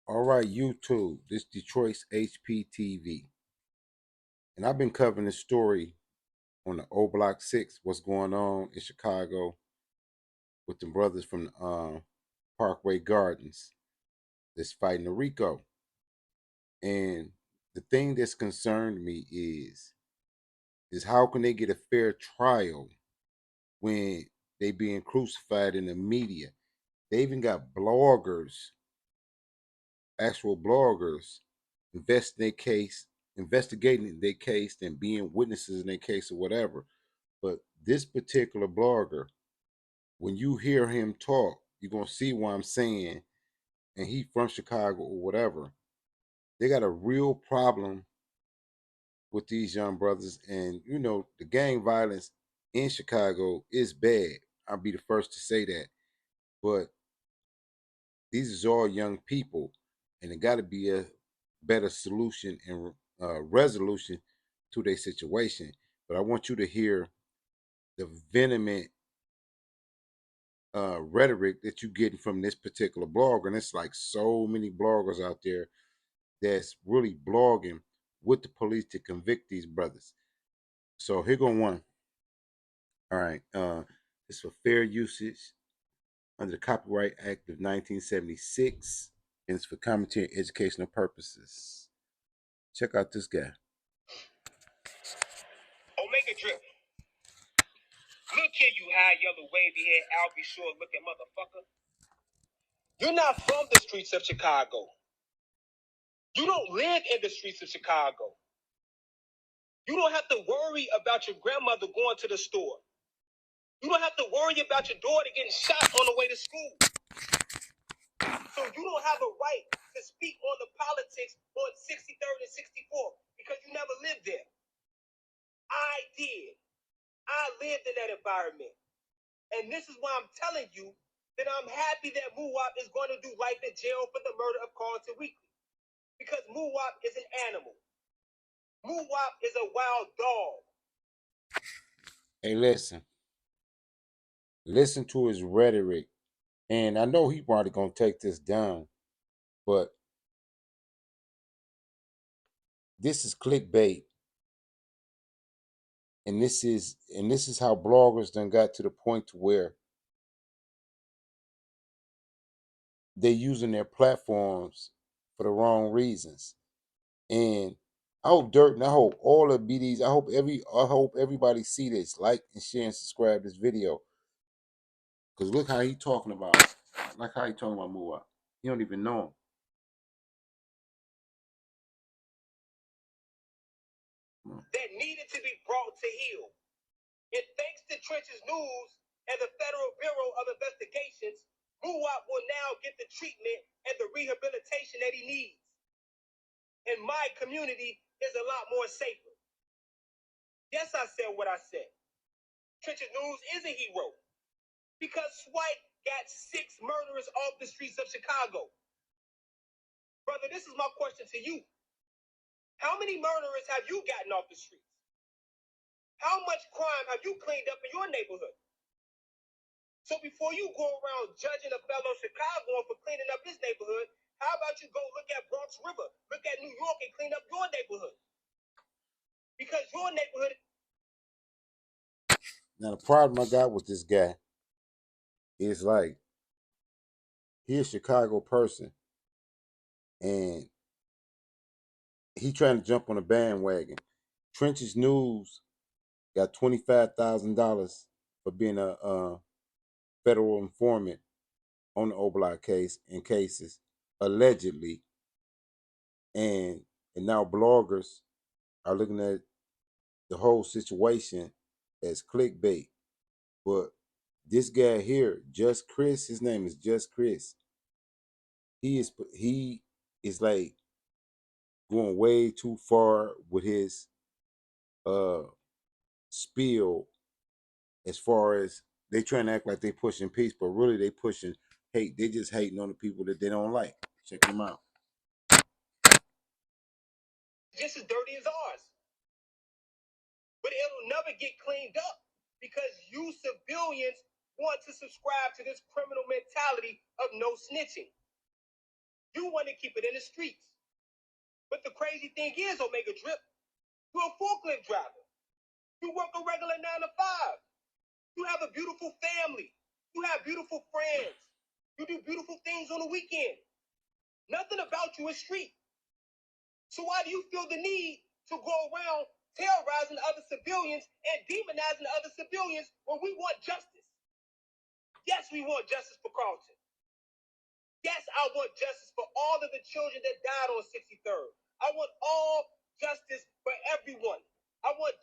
All right, YouTube, this Detroit's HPTV. And I've been covering this story on the O Block 6, what's going on in Chicago with the brothers from the Parkway Gardens that's fighting the RICO. And the thing that's concerned me is how can they get a fair trial when they being crucified in the media? They even got bloggers, actual bloggers, investigating their case and being witnesses in their case or whatever. But this particular blogger, when you hear him talk, you're gonna see what I'm saying, and he from Chicago or whatever. They got a real problem with these young brothers, and the gang violence in Chicago is bad. I'll be the first to say that. But these is all young people, and it got to be a better solution and resolution to their situation. But I want you to hear the venomous rhetoric that you getting from this particular blogger, and it's like so many bloggers out there that's really blogging with the police to convict these brothers. So here go one. All right, it's for fair usage under the Copyright Act of 1976, and it's for commentary and educational purposes. Check out this guy. Omega Drip. Look here, you high yellow wavy head Albie Shore looking motherfucker. You're not from the streets of Chicago. You don't live in the streets of Chicago. You don't have to worry about your grandmother going to the store. You don't have to worry about your daughter getting shot on the way to school. So you don't have a right to speak on the politics on 63rd and 64th because you never lived there. I did. I lived in that environment. And this is why I'm telling you that I'm happy that Muwap is going to do life in jail for the murder of Carlton Weekly. Because Muwap is an animal. Muwap is a wild dog. Hey, listen. Listen to his rhetoric. And I know he probably going to take this down. But this is clickbait. And this is how bloggers done got to the point to where they're using their platforms for the wrong reasons. And I hope Dirt and I hope all of BDs, I hope everybody see this, like and share and subscribe this video. Cause look how he talking about Muwap. You don't even know him. That needed to be brought to heel. And thanks to Trenches News and the Federal Bureau of Investigations, Muwap will now get the treatment and the rehabilitation that he needs. And my community is a lot more safer. Yes, I said what I said. Trenches News is a hero because Swipe got 6 murderers off the streets of Chicago. Brother, this is my question to you. How many murderers have you gotten off the streets? How much crime have you cleaned up in your neighborhood? So before you go around judging a fellow Chicagoan for cleaning up his neighborhood, how about you go look at Bronx River, look at New York, and clean up your neighborhood? Because your neighborhood. Now the problem I got with this guy is like he's a Chicago person and he trying to jump on a bandwagon. Trenches News got $25,000 for being a federal informant on the Oblock case and cases allegedly, and now bloggers are looking at the whole situation as clickbait. But this guy here, Just Chris, his name is Just Chris. He is like going way too far with his uh spiel as far as they trying to act like they pushing peace, but really they pushing hate. They just hating on the people that they don't like. Check them out. Just as dirty as ours. But it'll never get cleaned up because you civilians want to subscribe to this criminal mentality of no snitching. You want to keep it in the streets. But the crazy thing is, Omega Drip, you're a forklift driver. You work a regular 9 to 5. You have a beautiful family. You have beautiful friends. You do beautiful things on the weekend. Nothing about you is street. So why do you feel the need to go around terrorizing other civilians and demonizing other civilians when we want justice? Yes, we want justice for Carlton. Yes, I want justice for all of the children that died on 63rd. I want all justice for everyone. I want.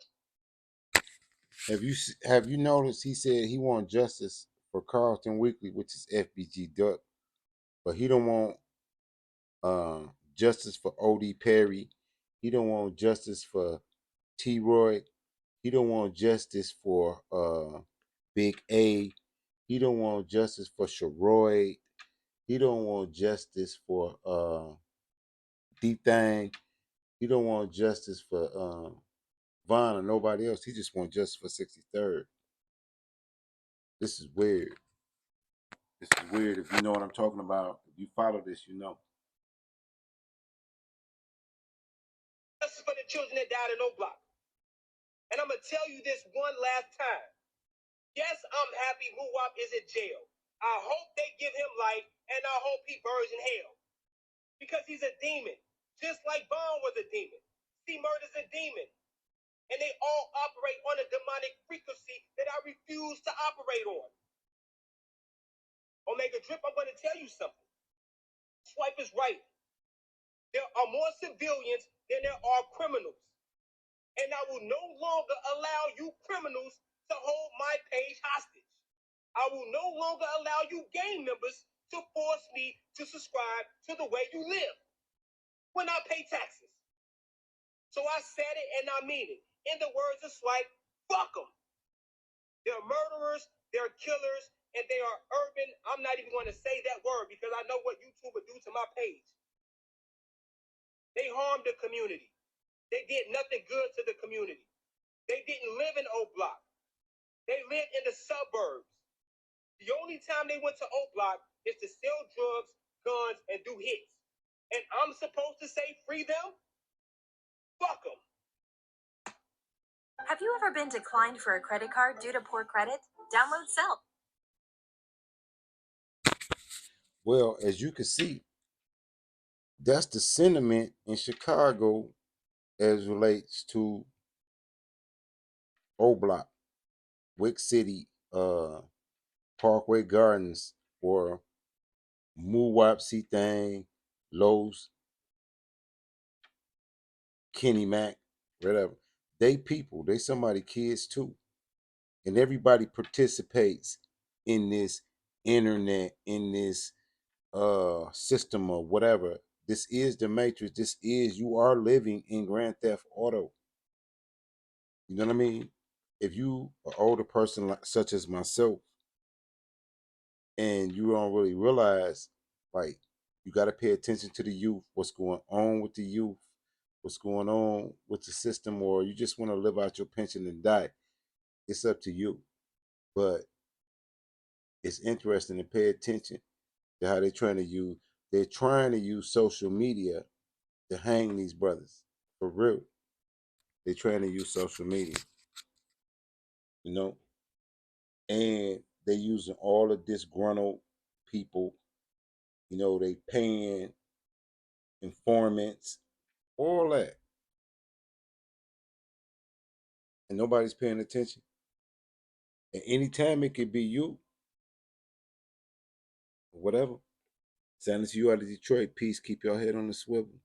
Have you noticed he said he want justice for Carlton Weekly, which is FBG Duck, but he don't want justice for OD Perry. He don't want justice for T Roy. He don't want justice for Big A. He don't want justice for Sharoy. He don't want justice for Deep Thang. He don't want justice for Vaughn or nobody else. He just wants justice for 63rd. This is weird. This is weird. If you know what I'm talking about, if you follow this, you know. Justice for the children that died in O Block. And I'm going to tell you this one last time. Yes, I'm happy Muwap is in jail. I hope they give him life, and I hope he burns in hell. Because he's a demon. Just like Vaughn was a demon. C-Murder's a demon. And they all operate on a demonic frequency that I refuse to operate on. Omega Drip, I'm going to tell you something. Swipe is right. There are more civilians than there are criminals. And I will no longer allow you criminals to hold my page hostage. I will no longer allow you gang members to force me to subscribe to the way you live when I pay taxes. So I said it and I mean it. In the words of Swipe, fuck them. They're murderers, they're killers, and they are urban. I'm not even going to say that word because I know what YouTube would do to my page. They harmed the community. They did nothing good to the community. They didn't live in O Block. They lived in the suburbs. The only time they went to O Block is to sell drugs, guns, and do hits. And I'm supposed to say free them? Fuck them. Have you ever been declined for a credit card due to poor credit? Download Self. Well, as you can see, that's the sentiment in Chicago as relates to O Block, Wick City, Parkway Gardens, or Muwap Thang, Lowe's, Kenny Mac, whatever. They people, they somebody kids too. And everybody participates in this internet, in this system or whatever. This is the matrix. This is, you are living in Grand Theft Auto. You know what I mean? If you an older person like, such as myself, and you don't really realize, like, you got to pay attention to the youth, what's going on with the youth, what's going on with the system, or you just want to live out your pension and die. It's up to you. But it's interesting to pay attention to how they're trying to use social media to hang these brothers. For real. They're trying to use social media. You know? And they're using all of disgruntled people. You know, they paying informants, all that. And nobody's paying attention. At any time it could be you. Whatever. Sounding to you out of Detroit. Peace. Keep your head on the swivel.